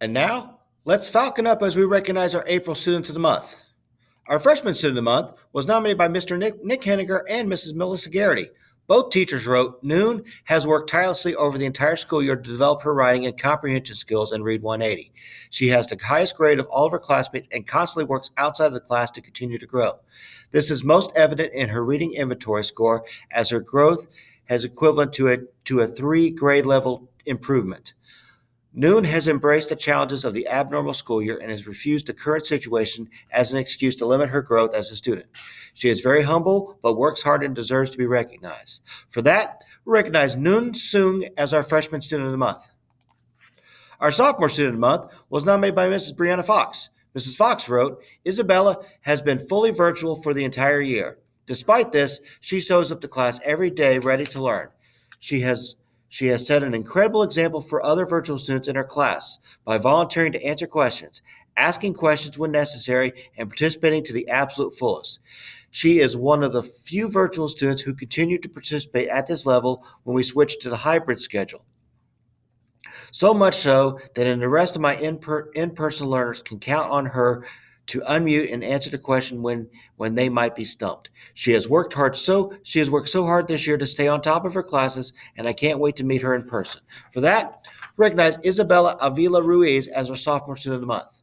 And now, let's falcon up as we recognize our April Students of the Month. Our Freshman Student of the Month was nominated by Mr. Nick Henniger and Mrs. Melissa Garrity. Both teachers wrote, Noon has worked tirelessly over the entire school year to develop her writing and comprehension skills in Read 180. She has the highest grade of all of her classmates and constantly works outside of the class to continue to grow. This is most evident in her reading inventory score, as her growth has equivalent to a 3 grade level improvement. Noon has embraced the challenges of the abnormal school year and has refused the current situation as an excuse to limit her growth as a student. She is very humble, but works hard and deserves to be recognized. For that, we recognize Noon Sung as our Freshman Student of the Month. Our Sophomore Student of the Month was nominated by Mrs. Brianna Fox. Mrs. Fox wrote, Isabella has been fully virtual for the entire year. Despite this, she shows up to class every day ready to learn. She has set an incredible example for other virtual students in her class by volunteering to answer questions, asking questions when necessary, and participating to the absolute fullest. She is one of the few virtual students who continue to participate at this level when we switch to the hybrid schedule. So much so that the rest of my in-person learners can count on her to unmute and answer the question when they might be stumped. She has worked so hard this year to stay on top of her classes, and I can't wait to meet her in person. For that, recognize Isabella Avila Ruiz as our Sophomore Student of the Month.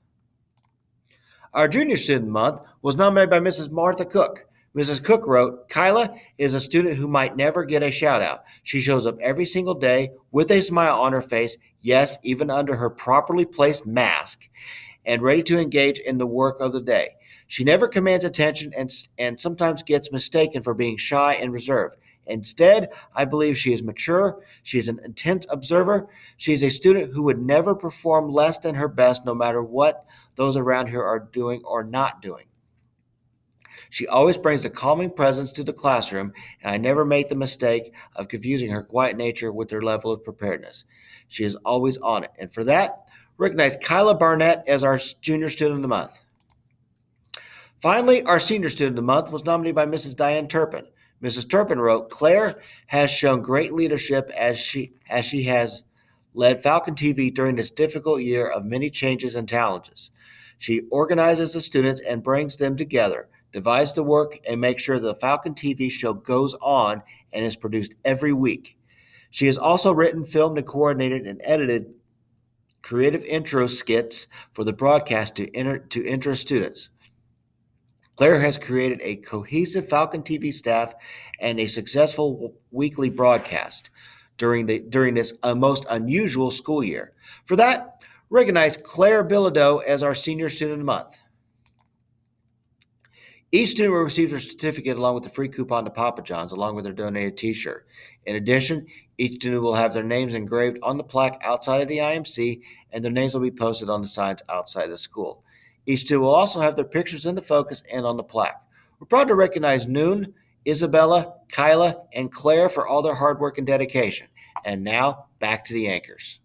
Our Junior Student of the Month was nominated by Mrs. Martha Cook. Mrs. Cook wrote, Kyla is a student who might never get a shout out. She shows up every single day with a smile on her face, yes, even under her properly placed mask, and ready to engage in the work of the day. She never commands attention and sometimes gets mistaken for being shy and reserved. Instead, I believe she is mature, she is an intense observer, she is a student who would never perform less than her best no matter what those around her are doing or not doing. She always brings a calming presence to the classroom, and I never make the mistake of confusing her quiet nature with her level of preparedness. She is always on it, and for that, recognize Kyla Barnett as our Junior Student of the Month. Finally, our Senior Student of the Month was nominated by Mrs. Diane Turpin. Mrs. Turpin wrote, Claire has shown great leadership as she has led Falcon TV during this difficult year of many changes and challenges. She organizes the students and brings them together, divides the work, and makes sure the Falcon TV show goes on and is produced every week. She has also written, filmed, and coordinated and edited creative intro skits for the broadcast to interest students. Claire has created a cohesive Falcon TV staff and a successful weekly broadcast during this most unusual school year. For that, recognize Claire Bilodeau as our Senior Student of the Month. Each student will receive their certificate along with a free coupon to Papa John's along with their donated t-shirt. In addition, each student will have their names engraved on the plaque outside of the IMC, and their names will be posted on the signs outside the school. Each student will also have their pictures in the focus and on the plaque. We're proud to recognize Noon, Isabella, Kyla, and Claire for all their hard work and dedication. And now, back to the anchors.